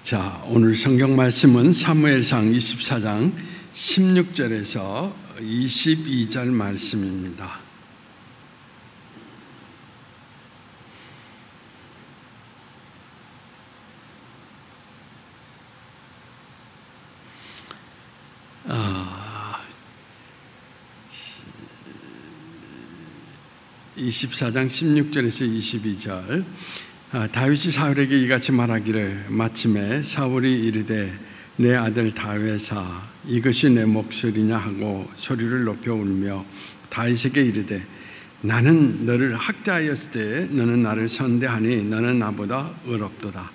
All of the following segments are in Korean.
자, 오늘 성경 말씀은 사무엘상 24장 16절에서 22절 말씀입니다. 아, 24장 16절에서 22절. 다윗이 사울에게 이같이 말하기를 마침에 사울이 이르되 내 아들 다윗아 이것이 내 목소리냐 하고 소리를 높여 울며 다윗에게 이르되 나는 너를 학대하였을 때 너는 나를 선대하니 너는 나보다 의롭도다.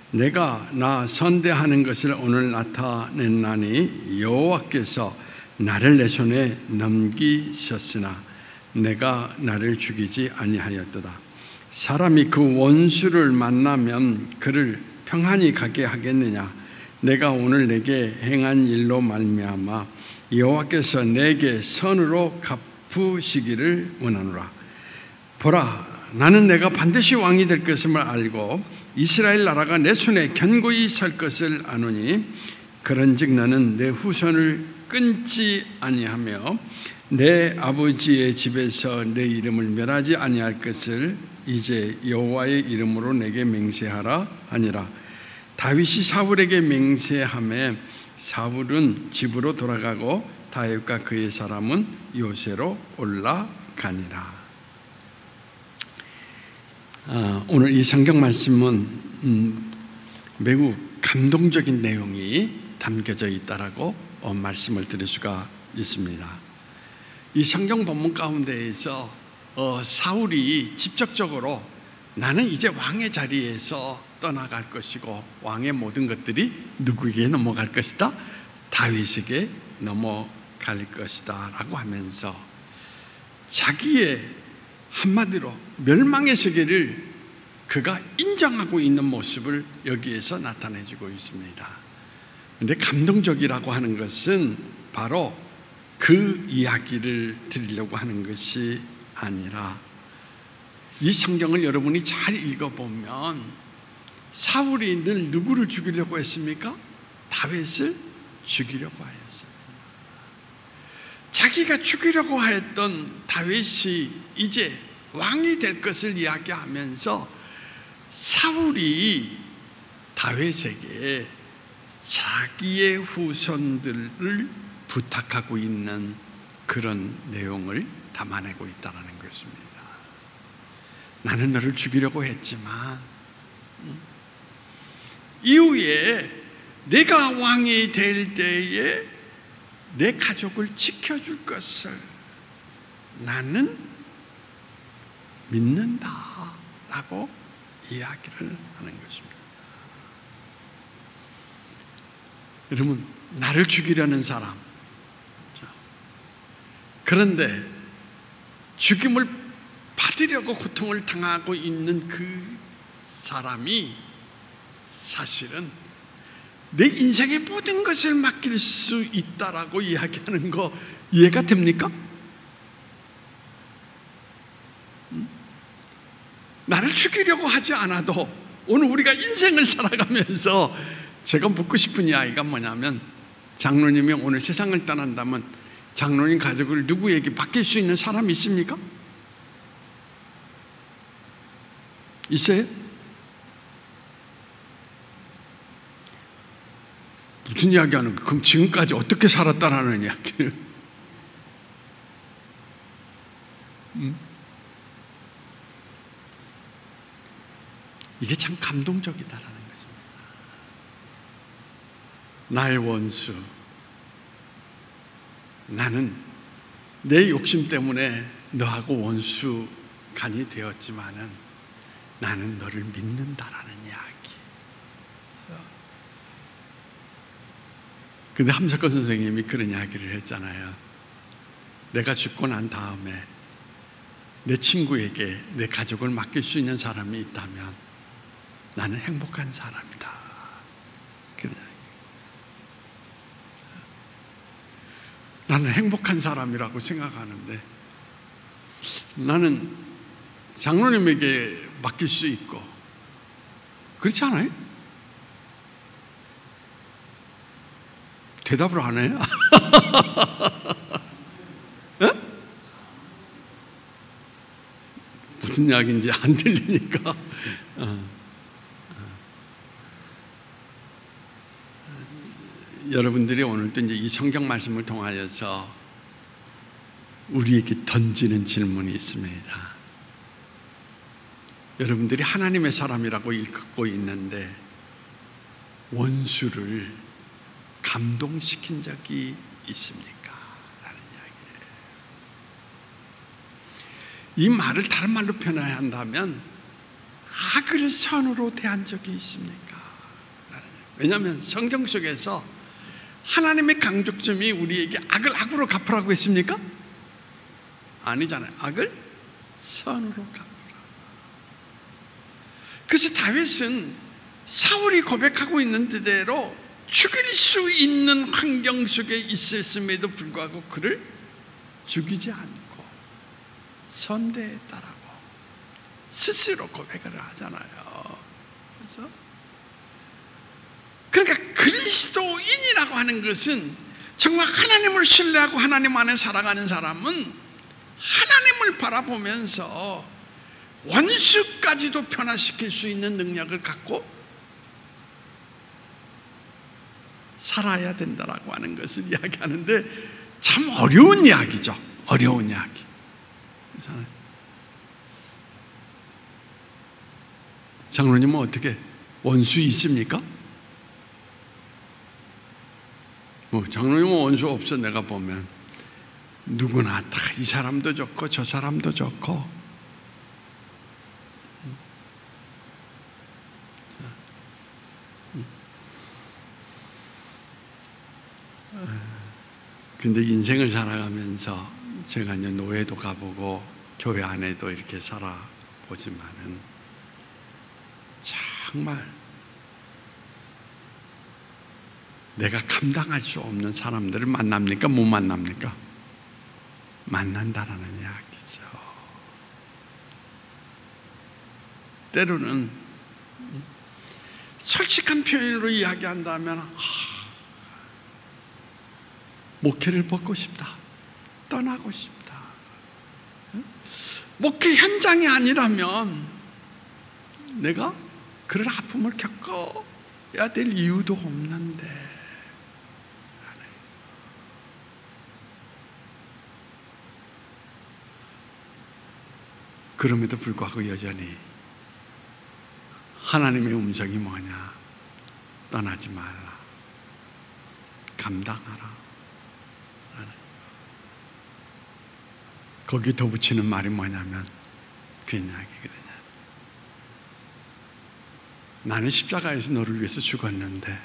내가 나 선대하는 것을 오늘 나타냈나니 여호와께서 나를 내 손에 넘기셨으나 내가 나를 죽이지 아니하였도다. 사람이 그 원수를 만나면 그를 평안히 가게 하겠느냐? 내가 오늘 내게 행한 일로 말미암아 여호와께서 내게 선으로 갚으시기를 원하노라. 보라, 나는 내가 반드시 왕이 될 것임을 알고 이스라엘 나라가 내 손에 견고히 설 것을 아노니 그런즉 나는 내 후손을 끊지 아니하며 내 아버지의 집에서 내 이름을 멸하지 아니할 것을 이제 여호와의 이름으로 내게 맹세하라 하니라. 다윗이 사울에게 맹세하매 사울은 집으로 돌아가고 다윗과 그의 사람은 요새로 올라가니라. 오늘 이 성경 말씀은 매우 감동적인 내용이 담겨져 있다라고 말씀을 드릴 수가 있습니다. 이 성경 본문 가운데에서 사울이 직접적으로 나는 이제 왕의 자리에서 떠나갈 것이고 왕의 모든 것들이 누구에게 넘어갈 것이다? 다윗에게 넘어갈 것이다 라고 하면서 자기의 한마디로 멸망의 세계를 그가 인정하고 있는 모습을 여기에서 나타내주고 있습니다. 그런데 감동적이라고 하는 것은 바로 그 이야기를 드리려고 하는 것이 아니라 이 성경을 여러분이 잘 읽어보면 사울이 늘 누구를 죽이려고 했습니까? 다윗을 죽이려고 하였어요. 자기가 죽이려고 했던 다윗이 이제 왕이 될 것을 이야기하면서 사울이 다윗에게 자기의 후손들을 부탁하고 있는 그런 내용을 담아내고 있다는 것입니다. 나는 너를 죽이려고 했지만 이후에 내가 왕이 될 때에 내 가족을 지켜줄 것을 나는 믿는다라고 이야기를 하는 것입니다. 여러분, 나를 죽이려는 사람, 그런데 죽임을 받으려고 고통을 당하고 있는 그 사람이 사실은 내 인생의 모든 것을 맡길 수 있다라고 이야기하는 거 이해가 됩니까? 나를 죽이려고 하지 않아도 오늘 우리가 인생을 살아가면서 제가 묻고 싶은 이야기가 뭐냐면 장로님이 오늘 세상을 떠난다면 장로님 가족을 누구에게 맡길 수 있는 사람이 있습니까? 있어요? 무슨 이야기 하는 거야? 그럼 지금까지 어떻게 살았다라는 이야기를 이게 참 감동적이다라는 것입니다. 나의 원수, 나는 내 욕심 때문에 너하고 원수간이 되었지만은 나는 너를 믿는다라는 이야기. 근데 함석헌 선생님이 그런 이야기를 했잖아요. 내가 죽고 난 다음에 내 친구에게 내 가족을 맡길 수 있는 사람이 있다면 나는 행복한 사람이다. 그런 이야기. 나는 행복한 사람이라고 생각하는데 나는 장로님에게 맡길 수 있고 그렇지 않아요? 대답을 안 해요? 무슨 이야기인지 안 들리니까. 여러분들이 오늘도 이제 이 성경 말씀을 통하여서 우리에게 던지는 질문이 있습니다. 여러분들이 하나님의 사람이라고 일컫고 있는데 원수를 감동시킨 적이 있습니까? 라는 이야기예요. 이 말을 다른 말로 표현해야 한다면 악을 선으로 대한 적이 있습니까? 왜냐하면 성경 속에서 하나님의 강조점이 우리에게 악을 악으로 갚으라고 했습니까? 아니잖아요. 악을 선으로 갚으라. 그래서 다윗은 사울이 고백하고 있는 대로 죽일 수 있는 환경 속에 있었음에도 불구하고 그를 죽이지 않고 선대했다라고 스스로 고백을 하잖아요. 그래서 그러니까 그리스도인이라고 하는 것은 정말 하나님을 신뢰하고 하나님 안에 살아가는 사람은 하나님을 바라보면서 원수까지도 변화시킬 수 있는 능력을 갖고 살아야 된다라고 하는 것을 이야기하는데 참 어려운 이야기죠. 어려운 이야기. 장로님은 어떻게 원수 있습니까? 장로님은 원수 없어. 내가 보면 누구나 다 이 사람도 좋고 저 사람도 좋고 근데 인생을 살아가면서 제가 이제 노예도 가보고 교회 안에도 이렇게 살아보지만은 정말 내가 감당할 수 없는 사람들을 만납니까? 못 만납니까? 만난다라는 이야기죠. 때로는 솔직한 표현으로 이야기한다면 목회를 벗고 싶다. 떠나고 싶다. 목회 현장이 아니라면 내가 그런 아픔을 겪어야 될 이유도 없는데 그럼에도 불구하고 여전히 하나님의 음성이 뭐냐? 떠나지 말라. 감당하라. 거기 덧붙이는 말이 뭐냐면 그 이야기거든요. 나는 십자가에서 너를 위해서 죽었는데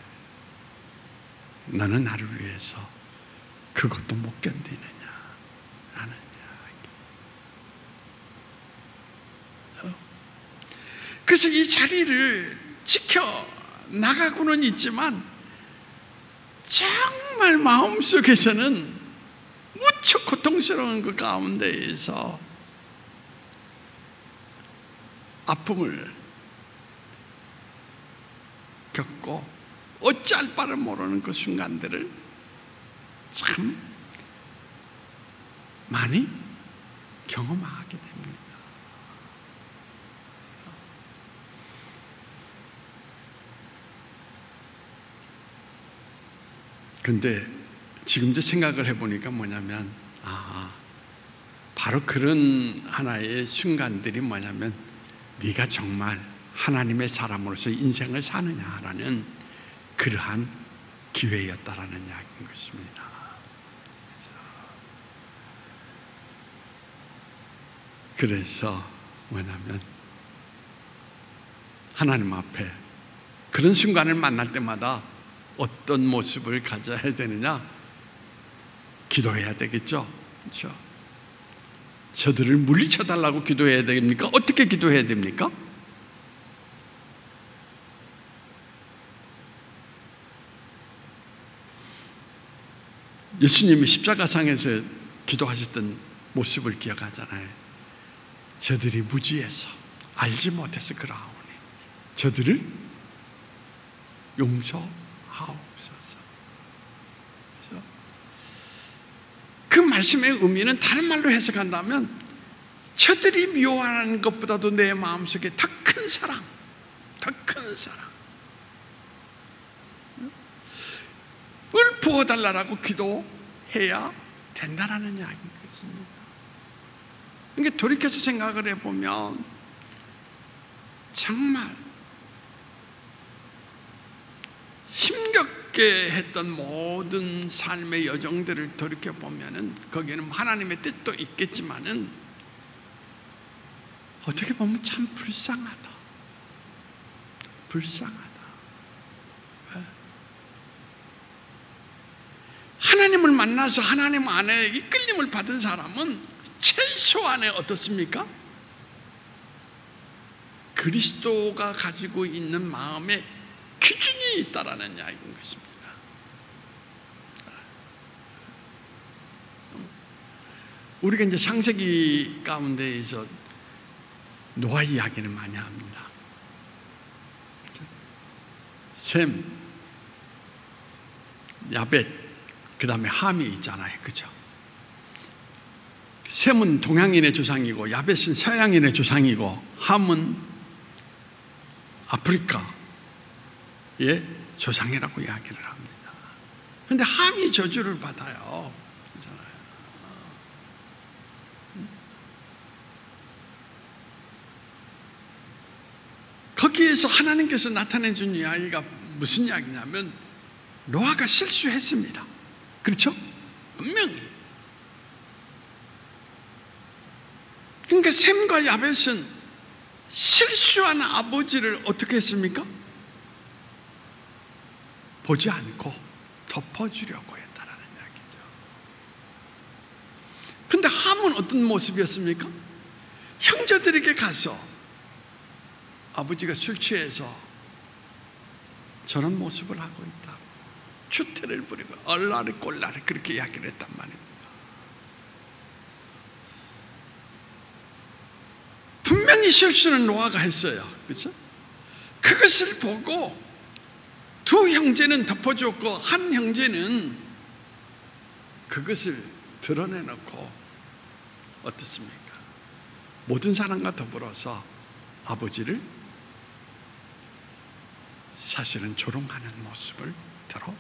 너는 나를 위해서 그것도 못 견디느냐? 라는 이야기. 그래서 이 자리를 지켜 나가고는 있지만 정말 마음속에서는 무척 고통스러운 그 가운데에서 아픔을 겪고 어찌할 바를 모르는 그 순간들을 참 많이 경험하게 됩니다. 근데 지금 이제 생각을 해보니까 뭐냐면 바로 그런 하나의 순간들이 뭐냐면 네가 정말 하나님의 사람으로서 인생을 사느냐라는 그러한 기회였다라는 이야기인 것입니다. 그래서 뭐냐면 하나님 앞에 그런 순간을 만날 때마다 어떤 모습을 가져야 되느냐? 기도해야 되겠죠. 그렇죠? 저들을 물리쳐 달라고 기도해야 됩니까? 어떻게 기도해야 됩니까? 예수님이 십자가상에서 기도하셨던 모습을 기억하잖아요. 저들이 무지해서 알지 못해서 그러하오니 저들을 용서하옵소서. 말씀의 의미는 다른 말로 해석한다면 저들이 미워하는 것보다도 내 마음속에 더 큰 사랑, 더 큰 사랑을 부어달라고 기도해야 된다라는 이야기인 것입니다. 그러니까 돌이켜서 생각을 해보면 정말 힘겹게 했던 모든 삶의 여정들을 돌이켜보면 거기에는 하나님의 뜻도 있겠지만은 어떻게 보면 참 불쌍하다. 불쌍하다. 하나님을 만나서 하나님 안에 이끌림을 받은 사람은 최소한의 어떻습니까? 그리스도가 가지고 있는 마음의 기준이 있다라는 이야기인 것입니다. 우리가 이제 창세기 가운데에서 노아 이야기를 많이 합니다. 셈, 야벳, 그 다음에 함이 있잖아요. 그죠? 셈은 동양인의 조상이고 야벳은 서양인의 조상이고 함은 아프리카의 조상이라고 이야기를 합니다. 그런데 함이 저주를 받아요. 그렇잖아요. 거기에서 하나님께서 나타내 준 이야기가 무슨 이야기냐면 노아가 실수했습니다. 그렇죠? 분명히. 그러니까 셈과 야벳은 실수한 아버지를 어떻게 했습니까? 보지 않고 덮어주려고 했다라는 이야기죠. 그런데 함은 어떤 모습이었습니까? 형제들에게 가서 아버지가 술 취해서 저런 모습을 하고 있다, 추태를 부리고 얼라리 꼴라리 그렇게 이야기를 했단 말입니다. 분명히 실수는 노아가 했어요. 그렇죠? 그것을 보고 두 형제는 덮어줬고 한 형제는 그것을 드러내놓고 어떻습니까? 모든 사람과 더불어서 아버지를 사실은 조롱하는 모습을 드러냈다라는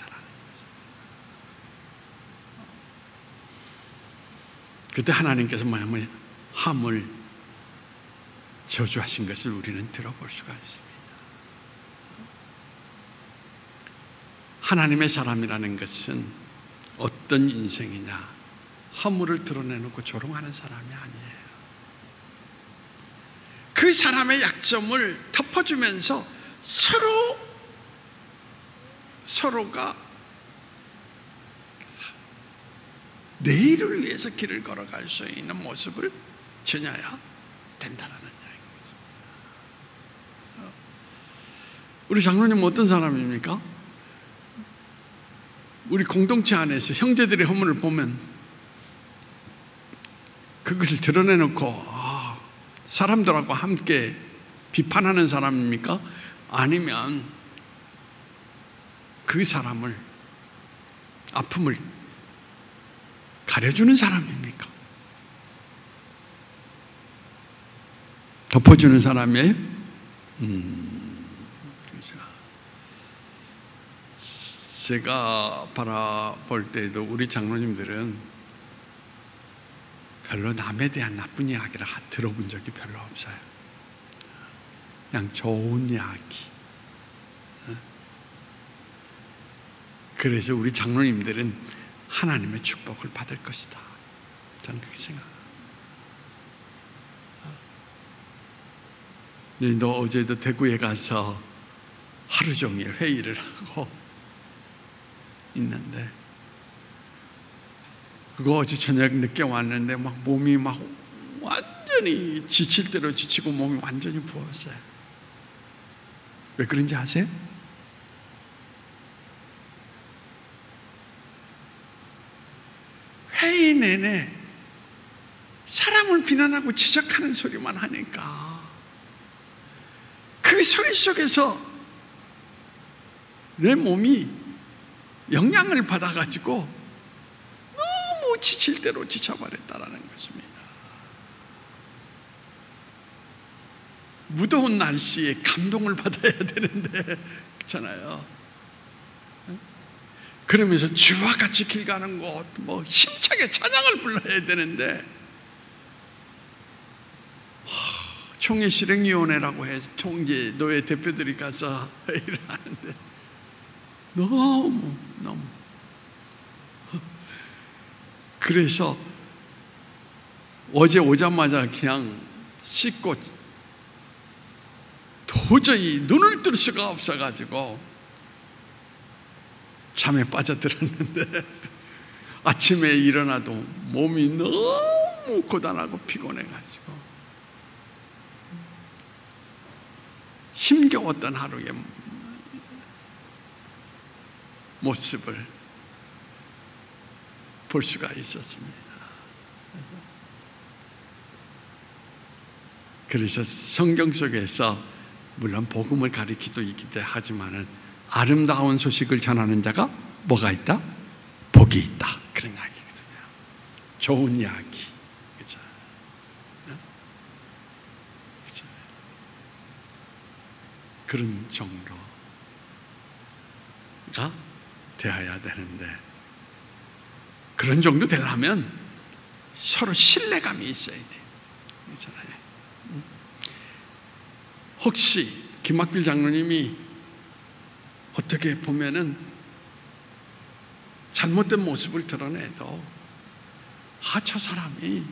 거죠. 그때 하나님께서 뭐냐면 함을 저주하신 것을 우리는 들어볼 수가 있습니다. 하나님의 사람이라는 것은 어떤 인생이냐? 허물을 드러내놓고 조롱하는 사람이 아니에요. 그 사람의 약점을 덮어주면서 서로가 내일을 위해서 길을 걸어갈 수 있는 모습을 지녀야 된다라는 이야기입니다. 우리 장로님 어떤 사람입니까? 우리 공동체 안에서 형제들의 허물을 보면 그것을 드러내놓고 사람들하고 함께 비판하는 사람입니까? 아니면 그 사람을, 아픔을 가려주는 사람입니까? 덮어주는 사람이에요? 제가 바라볼 때에도 우리 장로님들은 별로 남에 대한 나쁜 이야기를 들어본 적이 별로 없어요. 그냥 좋은 이야기. 그래서 우리 장로님들은 하나님의 축복을 받을 것이다, 저는 그렇게 생각합니다. 너 어제도 대구에 가서 하루 종일 회의를 하고 있는데, 그거 어제 저녁 늦게 왔는데 막 몸이 막 완전히 지칠 대로 지치고 몸이 완전히 부었어요. 왜 그런지 아세요? 회의 내내 사람을 비난하고 지적하는 소리만 하니까 그 소리 속에서 내 몸이 영향을 받아가지고 너무 너무 지칠 대로 지쳐버렸다라는 것입니다. 무더운 날씨에 감동을 받아야 되는데, 그렇잖아요. 그러면서 주와 같이 길 가는 곳, 힘차게 찬양을 불러야 되는데, 총회 실행위원회라고 해서 총재 노예 대표들이 가서 회의를 하는데 너무 그래서 어제 오자마자 그냥 씻고 도저히 눈을 뜰 수가 없어가지고 잠에 빠져들었는데 아침에 일어나도 몸이 너무 고단하고 피곤해가지고 힘겨웠던 하루의 모습을 볼 수가 있었습니다. 그래서 성경 속에서 물론 복음을 가리키도 있기 때문에 하지만은 아름다운 소식을 전하는 자가 뭐가 있다? 복이 있다. 그런 이야기거든요. 좋은 이야기. 그렇죠? 그렇죠? 그런 정도가 되어야 되는데, 그런 정도 되려면 서로 신뢰감이 있어야 돼요. 그렇잖아요. 혹시 김학필 장로님이 어떻게 보면은 잘못된 모습을 드러내도 저 사람이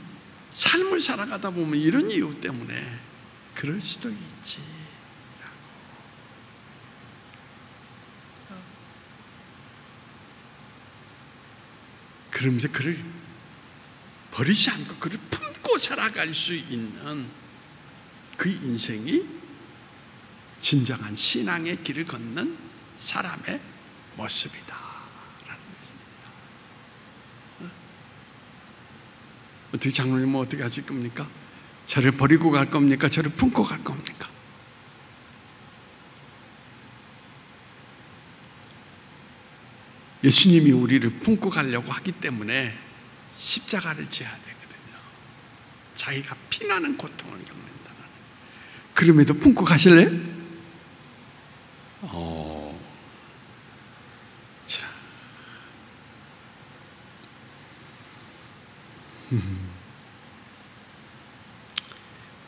삶을 살아가다 보면 이런 이유 때문에 그럴 수도 있지. 그러면서 그를 버리지 않고 그를 품고 살아갈 수 있는 그 인생이 진정한 신앙의 길을 걷는 사람의 모습이다 라는 것입니다. 어떻게 장로님은 어떻게 하실 겁니까? 저를 버리고 갈 겁니까? 저를 품고 갈 겁니까? 예수님이 우리를 품고 가려고 하기 때문에 십자가를 져야 되거든요. 자기가 피나는 고통을 겪는다는. 그럼에도 품고 가실래요? 자.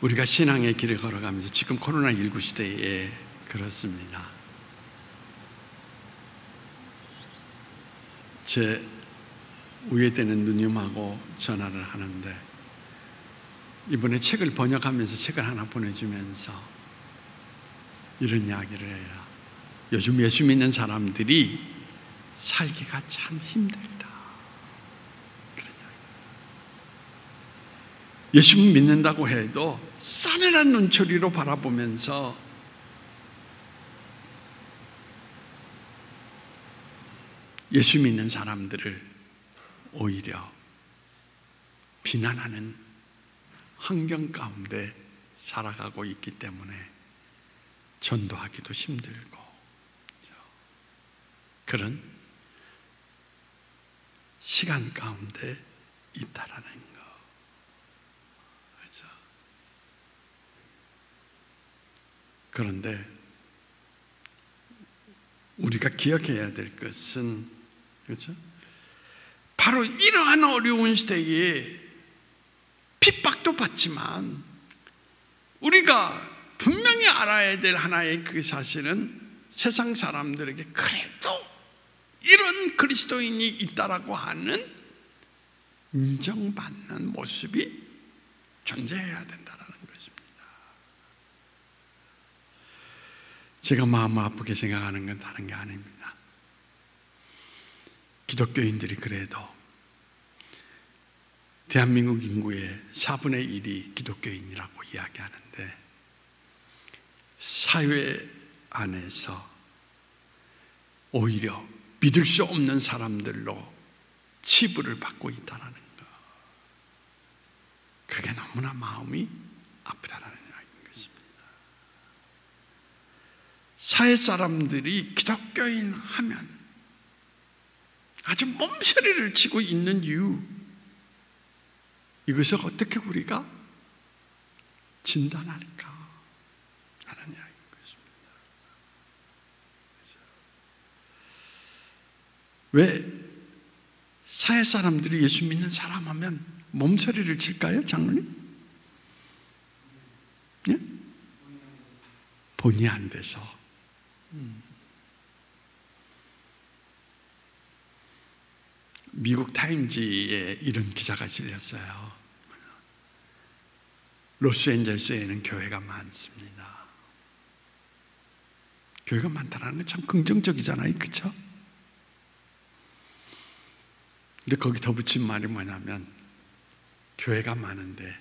우리가 신앙의 길을 걸어가면서 지금 코로나19 시대에 그렇습니다. 제 우회되는 누님하고 전화를 하는데 이번에 책을 번역하면서 책을 하나 보내주면서 이런 이야기를 해요. 요즘 예수 믿는 사람들이 살기가 참 힘들다. 그런 이야기. 예수 믿는다고 해도 싸늘한 눈초리로 바라보면서 예수 믿는 사람들을 오히려 비난하는 환경 가운데 살아가고 있기 때문에 전도하기도 힘들고 그런 시간 가운데 있다라는 거. 그렇죠? 그런데 우리가 기억해야 될 것은, 그렇죠? 바로 이러한 어려운 시대에 핍박도 받지만 우리가 분명히 알아야 될 하나의 그 사실은 세상 사람들에게 그래도 이런 그리스도인이 있다라고 하는 인정받는 모습이 존재해야 된다는 것입니다. 제가 마음 아프게 생각하는 건 다른 게 아닙니다. 기독교인들이 그래도 대한민국 인구의 4분의 1이 기독교인이라고 이야기하는데 사회 안에서 오히려 믿을 수 없는 사람들로 치부를 받고 있다는 것, 그게 너무나 마음이 아프다는 이야기인 것입니다. 사회 사람들이 기독교인 하면 아주 몸서리를 치고 있는 이유, 이것을 어떻게 우리가 진단할까 하는 이야기인 것입니다. 왜 사회 사람들이 예수 믿는 사람 하면 몸서리를 칠까요, 장로님? 예? 본의 안 돼서. 미국 타임지에 이런 기사가 실렸어요. 로스앤젤레스에는 교회가 많습니다. 교회가 많다는 건 참 긍정적이잖아요, 그렇죠? 근데 거기 덧붙인 말이 뭐냐면 교회가 많은데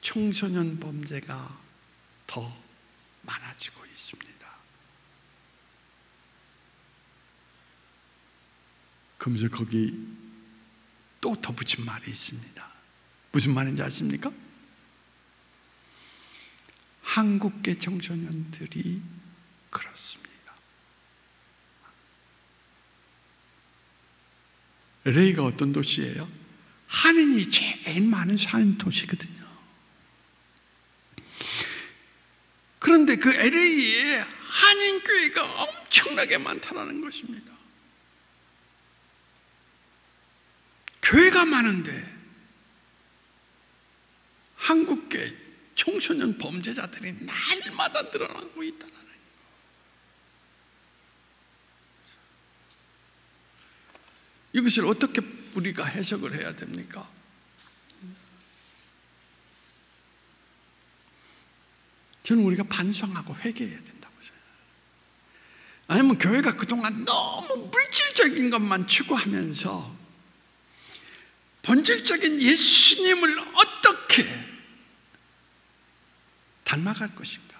청소년 범죄가 더 많아지고 있습니다. 그러면서 거기 또 덧붙인 말이 있습니다. 무슨 말인지 아십니까? 한국계 청소년들이 그렇습니다. LA가 어떤 도시예요? 한인이 제일 많은 사는 도시거든요. 그런데 그 LA에 한인교회가 엄청나게 많다는 것입니다. 교회가 많은데 한국계 청소년 범죄자들이 날마다 늘어나고 있다는 거예요. 이것을 어떻게 우리가 해석을 해야 됩니까? 저는 우리가 반성하고 회개해야 된다고 생각해요. 아니면 교회가 그동안 너무 물질적인 것만 추구하면서 본질적인 예수님을 어떻게 닮아갈 것인가?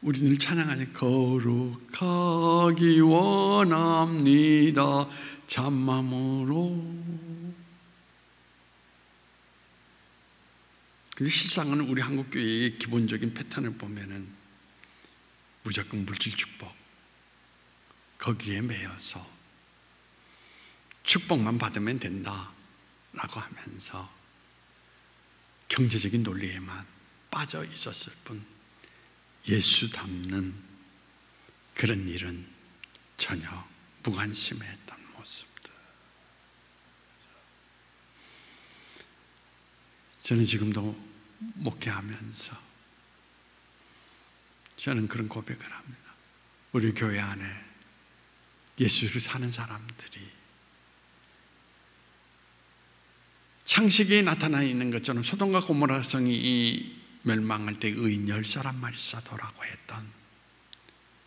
우리 늘 찬양하는 거룩하기 원합니다 참마음으로. 근데 실상은 우리 한국교회의 기본적인 패턴을 보면은 무조건 물질 축복, 거기에 매여서 축복만 받으면 된다라고 하면서 경제적인 논리에만 빠져 있었을 뿐 예수 닮는 그런 일은 전혀 무관심했던 모습들. 저는 지금도 목회하면서 저는 그런 고백을 합니다. 우리 교회 안에 예수를 사는 사람들이 창세기에 나타나 있는 것처럼 소돔과 고모라 성이 멸망할 때 의인 10사람만 있어도라고 했던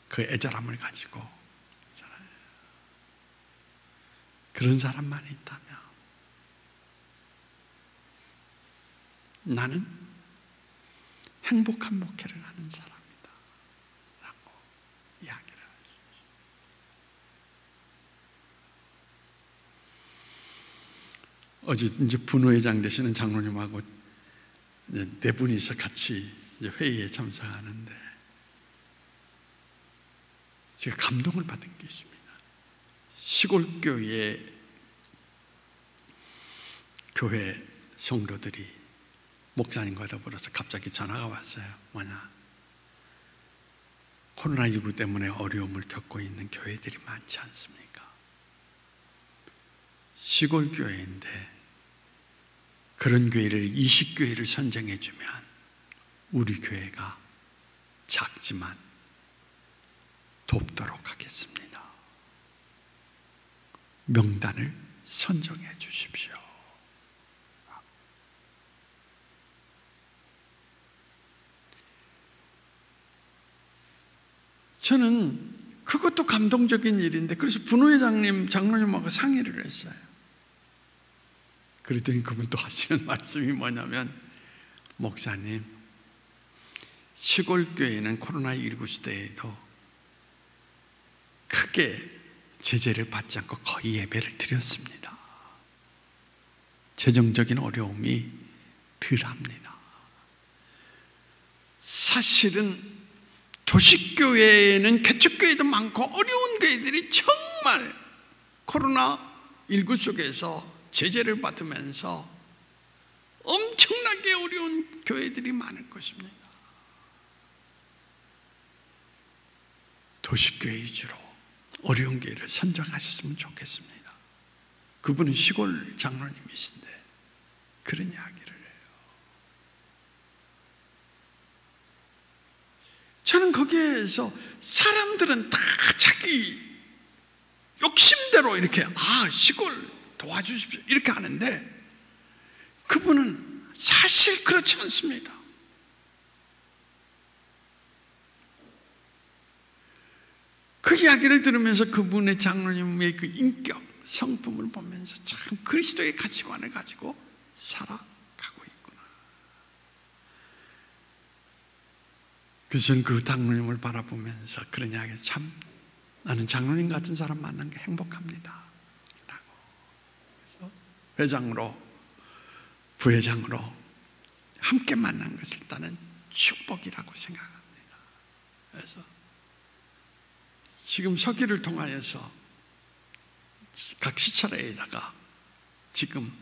그 애절함을 가지고 그런 사람만 있다면 나는 행복한 목회를 하는 사람이다 라고 이야기를 하셨어요. 어제 이제 분회장 되시는 장로님하고 네 분이서 같이 회의에 참석하는데 제가 감동을 받은 게 있습니다. 시골교회 교회 성도들이 목사님과 더불어서 갑자기 전화가 왔어요. 뭐냐? 코로나19 때문에 어려움을 겪고 있는 교회들이 많지 않습니까? 시골교회인데 그런 교회를 20교회를 선정해 주면 우리 교회가 작지만 돕도록 하겠습니다. 명단을 선정해 주십시오. 저는 그것도 감동적인 일인데 그래서 분회장님, 장로님하고 상의를 했어요. 그랬더니 그분도 하시는 말씀이 뭐냐면 목사님, 시골교회는 코로나19 시대에도 크게 제재를 받지 않고 거의 예배를 드렸습니다. 재정적인 어려움이 덜합니다. 사실은 도시교회에는 개척교회도 많고 어려운 교회들이 정말 코로나 일구 속에서 제재를 받으면서 엄청나게 어려운 교회들이 많을 것입니다. 도시교회 위주로 어려운 교회를 선정하셨으면 좋겠습니다. 그분은 시골 장로님이신데 그런 이야기를 해요. 저는 거기에서 사람들은 다 자기 욕심대로 이렇게 시골 도와주십시오 이렇게 하는데 그분은 사실 그렇지 않습니다. 그 이야기를 들으면서 그분의 장로님의 그 인격, 성품을 보면서 참 그리스도의 가치관을 가지고 살아가고 있구나. 그래서 저는 그 장로님을 바라보면서 그런 이야기, 참 나는 장로님 같은 사람 만난 게 행복합니다 라고. 그래서 회장으로 부회장으로 함께 만난 것을 나는 축복이라고 생각합니다. 그래서 지금 서기를 통하여서 각 시찰회에다가 지금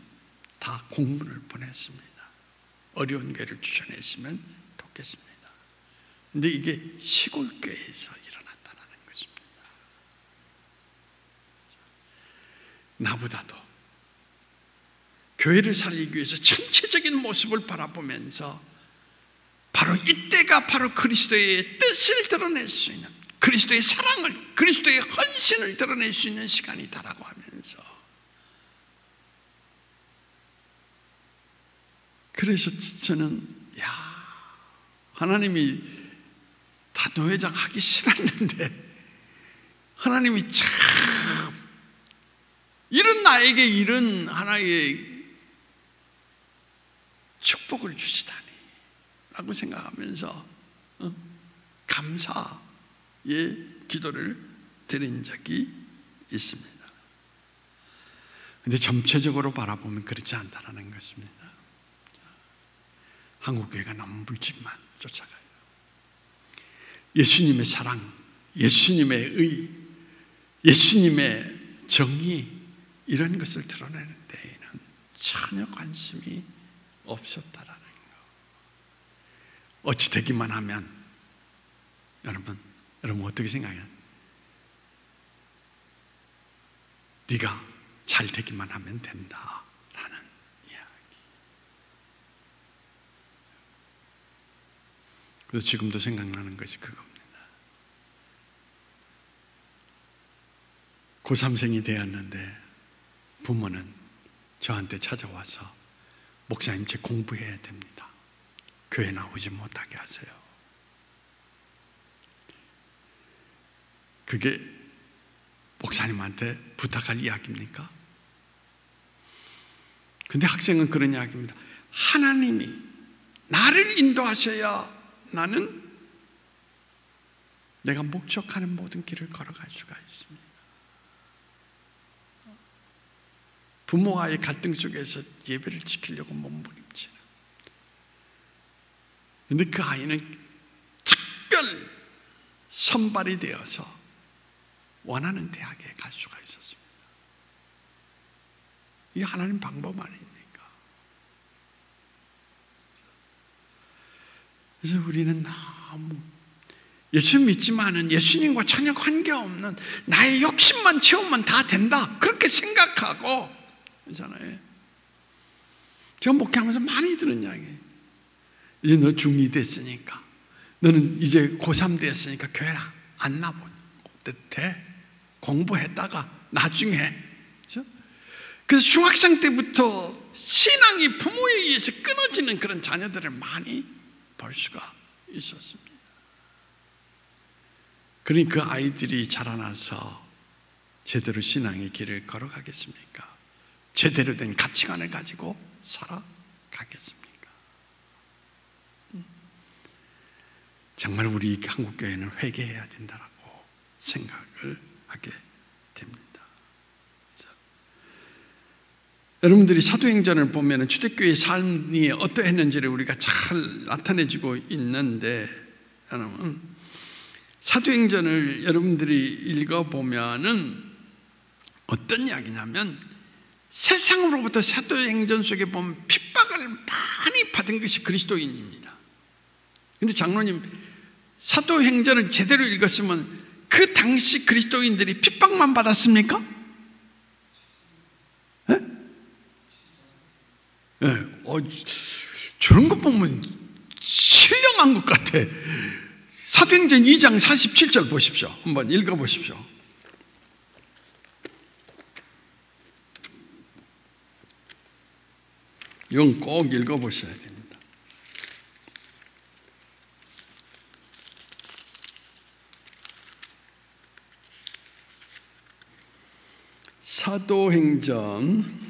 다 공문을 보냈습니다. 어려운 교회를 추천했으면 돕겠습니다. 근데 이게 시골교회에서 일어났다는 것입니다. 나보다도 교회를 살리기 위해서 전체적인 모습을 바라보면서 바로 이때가 바로 그리스도의 뜻을 드러낼 수 있는, 그리스도의 사랑을, 그리스도의 헌신을 드러낼 수 있는 시간이다라고 하면서, 그래서 저는 하나님이 다 노회장 하기 싫었는데 하나님이 참 이런 나에게 이런 하나의 축복을 주시다니 라고 생각하면서 감사의 기도를 드린 적이 있습니다. 그런데 전체적으로 바라보면 그렇지 않다는 것입니다. 한국교회가 너무 물질만 쫓아가요. 예수님의 사랑, 예수님의 의, 예수님의 정의, 이런 것을 드러내는 데에는 전혀 관심이 없었다라는 거. 어찌 되기만 하면, 여러분 어떻게 생각해요? 네가 잘 되기만 하면 된다라는 이야기. 그래서 지금도 생각나는 것이 그겁니다. 고3생이 되었는데 부모는 저한테 찾아와서 목사님, 제 공부해야 됩니다. 교회 나오지 못하게 하세요. 그게 목사님한테 부탁할 이야기입니까? 근데 학생은 그런 이야기입니다. 하나님이 나를 인도하셔야 나는 내가 목적하는 모든 길을 걸어갈 수가 있습니다. 부모와의 갈등 속에서 예배를 지키려고 몸부림치는, 그런데 그 아이는 특별 선발이 되어서 원하는 대학에 갈 수가 있었습니다. 이게 하나님 방법 아닙니까? 그래서 우리는 너무 예수 믿지만은 예수님과 전혀 관계없는 나의 욕심만 채우면 다 된다, 그렇게 생각하고 있잖아요. 제가 목회하면서 많이 들은 이야기, 이제 너 중2 됐으니까, 너는 이제 고3 됐으니까 교회 안 나보도 돼. 공부했다가 나중에. 그렇죠? 그래서 중학생 때부터 신앙이 부모에 의해서 끊어지는 그런 자녀들을 많이 볼 수가 있었습니다. 그러니 그 아이들이 자라나서 제대로 신앙의 길을 걸어가겠습니까? 제대로 된 가치관을 가지고 살아가겠습니까? 정말 우리 한국교회는 회개해야 된다라고 생각을 하게 됩니다. 자, 여러분들이 사도행전을 보면 초대교회의 삶이 어떠했는지를 우리가 잘 나타내지고 있는데, 여러분 사도행전을 여러분들이 읽어보면은 어떤 이야기냐면 세상으로부터 사도행전 속에 보면 핍박을 많이 받은 것이 그리스도인입니다. 그런데 장로님, 사도행전을 제대로 읽었으면 그 당시 그리스도인들이 핍박만 받았습니까? 네? 네. 저런 거 보면 신령한 것 같아. 사도행전 2장 47절 보십시오. 한번 읽어보십시오. 이건 꼭 읽어보셔야 됩니다. 사도행전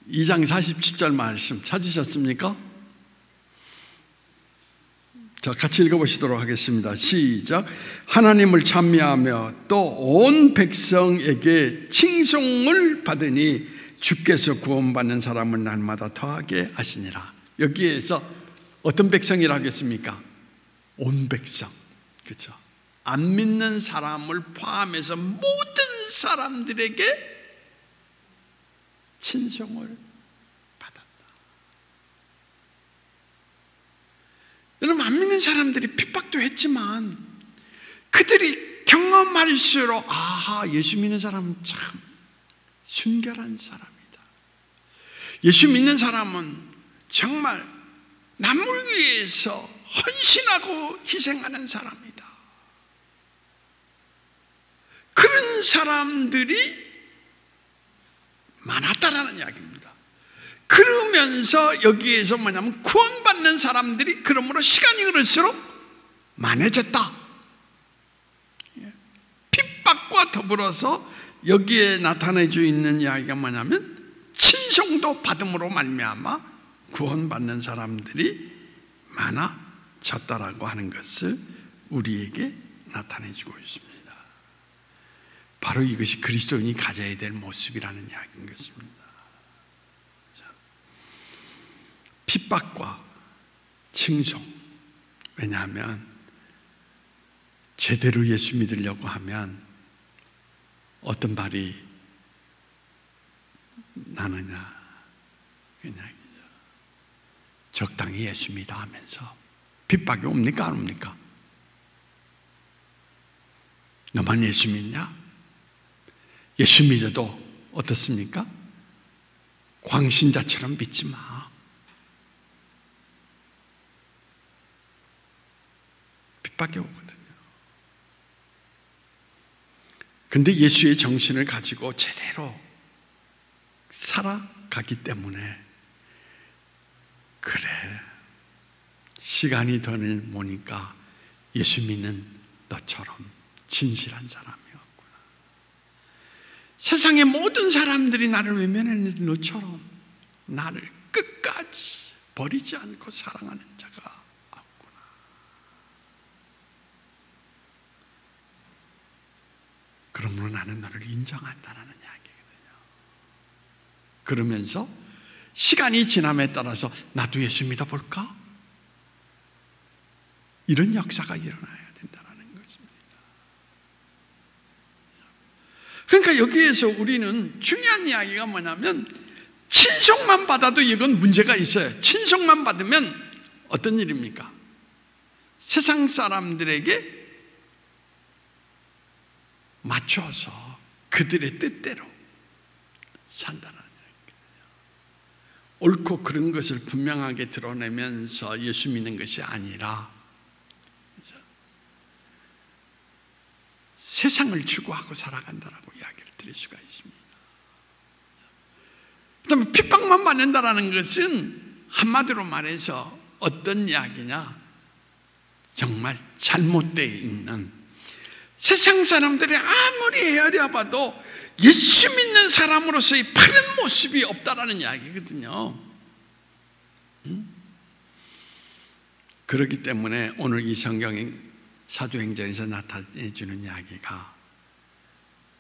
2장 47절 말씀 찾으셨습니까? 자, 같이 읽어보시도록 하겠습니다. 시작. 하나님을 찬미하며 또 온 백성에게 칭송을 받으니 주께서 구원받는 사람을 날마다 더하게 하시니라. 여기에서 어떤 백성이라 하겠습니까? 온 백성. 그렇죠? 안 믿는 사람을 포함해서 모든 사람들에게 친송을 받았다. 여러분, 안 믿는 사람들이 핍박도 했지만 그들이 경험할수록 아하, 예수 믿는 사람은 참 순결한 사람이다. 예수 믿는 사람은 정말 남을 위해서 헌신하고 희생하는 사람이다. 그런 사람들이 많았다라는 이야기입니다. 그러면서 여기에서 뭐냐면 구원받는 사람들이 그러므로 시간이 흐를수록 많아졌다. 핍박과 더불어서 여기에 나타내주 있는 이야기가 뭐냐면 친송도 받음으로 말미암아 구원받는 사람들이 많아졌다라고 하는 것을 우리에게 나타내주고 있습니다. 바로 이것이 그리스도인이 가져야 될 모습이라는 이야기인 것입니다. 핍박과 칭송. 왜냐하면 제대로 예수 믿으려고 하면 어떤 말이 나느냐, 그냥 적당히 예수 믿어 하면서 핍박이 옵니까 안 옵니까? 너만 예수 믿냐? 예수 믿어도 어떻습니까? 광신자처럼 믿지 마. 핍박이 오거든요. 그런데 예수의 정신을 가지고 제대로 살아가기 때문에 그래, 시간이 더 모니까 예수 믿는 너처럼 진실한 사람이었구나. 세상의 모든 사람들이 나를 외면했는데 너처럼 나를 끝까지 버리지 않고 사랑하는 자가 없구나. 그러므로 나는 너를 인정한다라는 이야기거든요. 그러면서 시간이 지남에 따라서 나도 예수 믿어볼까? 이런 역사가 일어나야 된다는 것입니다. 그러니까 여기에서 우리는 중요한 이야기가 뭐냐면 친송만 받아도 이건 문제가 있어요. 친송만 받으면 어떤 일입니까? 세상 사람들에게 맞춰서 그들의 뜻대로 산다는 얘기예요. 옳고 그른 것을 분명하게 드러내면서 예수 믿는 것이 아니라 세상을 추구하고 살아간다라고 이야기를 드릴 수가 있습니다. 그다음에 핍박만 받는다라는 것은 한마디로 말해서 어떤 이야기냐? 정말 잘못되어 있는, 세상 사람들이 아무리 헤아려봐도 예수 믿는 사람으로서의 바른 모습이 없다라는 이야기거든요. 그렇기 때문에 오늘 이 성경의 사도행전에서 나타내주는 이야기가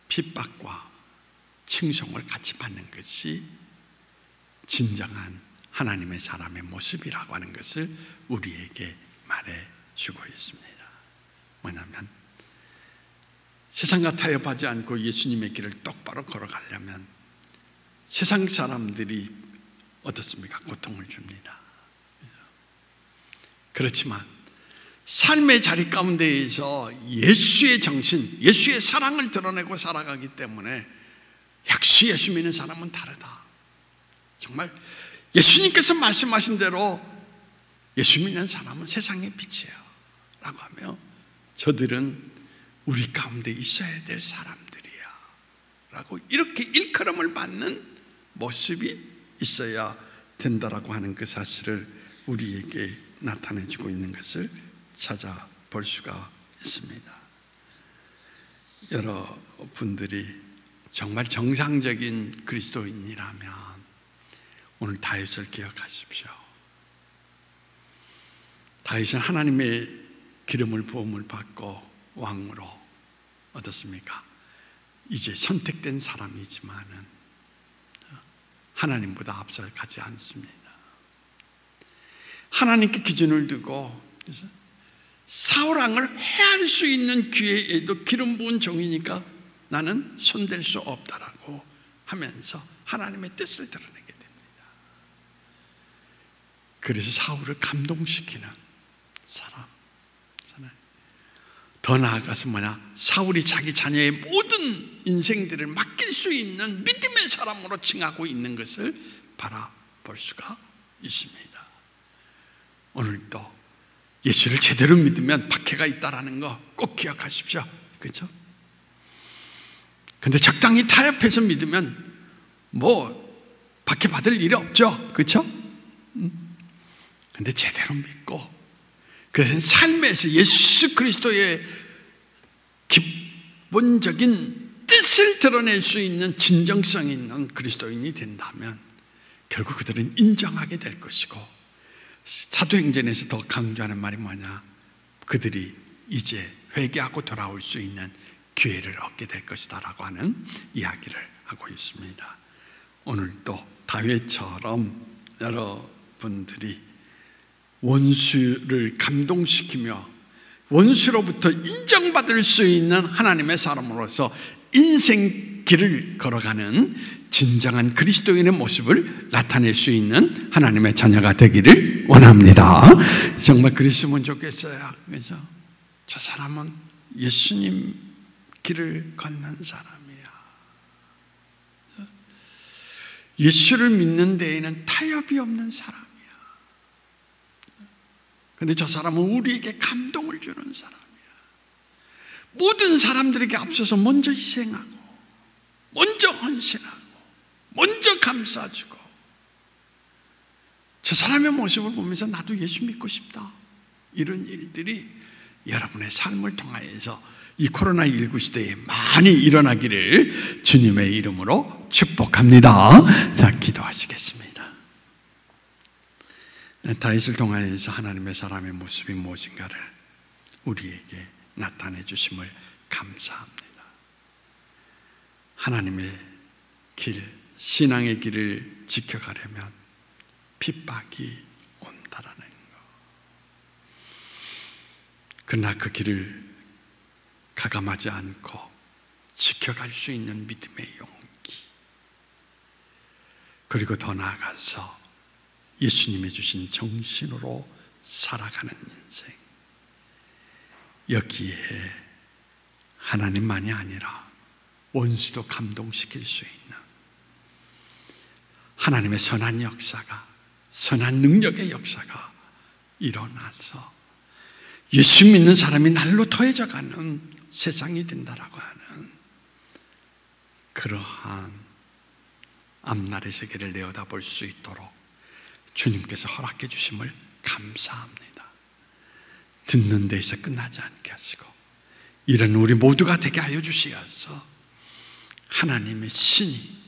핍박과 칭송을 같이 받는 것이 진정한 하나님의 사람의 모습이라고 하는 것을 우리에게 말해주고 있습니다. 뭐냐면 세상과 타협하지 않고 예수님의 길을 똑바로 걸어가려면 세상 사람들이 어떻습니까? 고통을 줍니다. 그렇지만 삶의 자리 가운데에서 예수의 정신, 예수의 사랑을 드러내고 살아가기 때문에 역시 예수 믿는 사람은 다르다. 정말 예수님께서 말씀하신 대로 예수 믿는 사람은 세상의 빛이에요 라고 하며 저들은 우리 가운데 있어야 될 사람들이야 라고 이렇게 일컬음을 받는 모습이 있어야 된다라고 하는 그 사실을 우리에게 나타내주고 있는 것을 찾아볼 수가 있습니다. 여러분들이 정말 정상적인 그리스도인이라면 오늘 다윗을 기억하십시오. 다윗은 하나님의 기름을 부음을 받고 왕으로 어떻습니까? 이제 선택된 사람이지만은 하나님보다 앞서가지 않습니다. 하나님께 기준을 두고 사울 왕을 해할 수 있는 기회에도 기름 부은 종이니까 나는 손댈 수 없다라고 하면서 하나님의 뜻을 드러내게 됩니다. 그래서 사울을 감동시키는 사람. 더 나아가서 사울이 자기 자녀의 모든 인생들을 맡길 수 있는 믿음의 사람으로 칭하고 있는 것을 바라볼 수가 있습니다. 오늘도 예수를 제대로 믿으면 박해가 있다라는 거 꼭 기억하십시오. 그렇죠? 근데 적당히 타협해서 믿으면 박해 받을 일이 없죠. 그렇죠? 근데 제대로 믿고 그래서 삶에서 예수 그리스도의 기본적인 뜻을 드러낼 수 있는 진정성 있는 그리스도인이 된다면 결국 그들은 인정하게 될 것이고, 사도행전에서 더 강조하는 말이 뭐냐, 그들이 이제 회개하고 돌아올 수 있는 기회를 얻게 될 것이다 라고 하는 이야기를 하고 있습니다. 오늘도 다윗처럼 여러분들이 원수를 감동시키며 원수로부터 인정받을 수 있는 하나님의 사람으로서 인생 길을 걸어가는 진정한 그리스도인의 모습을 나타낼 수 있는 하나님의 자녀가 되기를 원합니다. 정말 그랬으면 좋겠어요. 그래서 저 사람은 예수님 길을 걷는 사람이야. 예수를 믿는 데에는 타협이 없는 사람이야. 근데 저 사람은 우리에게 감동을 주는 사람이야. 모든 사람들에게 앞서서 먼저 희생하고, 먼저 헌신하고, 먼저 감싸주고, 저 사람의 모습을 보면서 나도 예수 믿고 싶다. 이런 일들이 여러분의 삶을 통하여서 이 코로나19 시대에 많이 일어나기를 주님의 이름으로 축복합니다. 자, 기도하시겠습니다. 다윗을 통하여서 하나님의 사람의 모습이 무엇인가를 우리에게 나타내 주심을 감사합니다. 하나님의 길, 신앙의 길을 지켜가려면 핍박이 온다라는 것. 그러나 그 길을 가감하지 않고 지켜갈 수 있는 믿음의 용기, 그리고 더 나아가서 예수님이 주신 정신으로 살아가는 인생, 여기에 하나님만이 아니라 원수도 감동시킬 수 있는 하나님의 선한 역사가, 선한 능력의 역사가 일어나서 예수 믿는 사람이 날로 더해져가는 세상이 된다라고 하는 그러한 앞날의 세계를 내어다볼 수 있도록 주님께서 허락해 주심을 감사합니다. 듣는 데에서 끝나지 않게 하시고 이런 우리 모두가 되게 하여 주시어서 하나님의 신이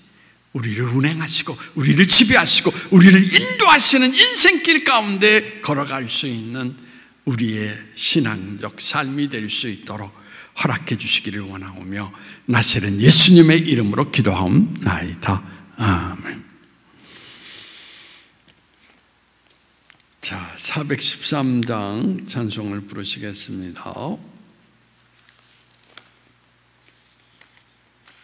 우리를 운행하시고 우리를 지배하시고 우리를 인도하시는 인생길 가운데 걸어갈 수 있는 우리의 신앙적 삶이 될 수 있도록 허락해 주시기를 원하오며 나시는 예수님의 이름으로 기도하옵나이다. 아멘. 자, 413장 찬송을 부르시겠습니다.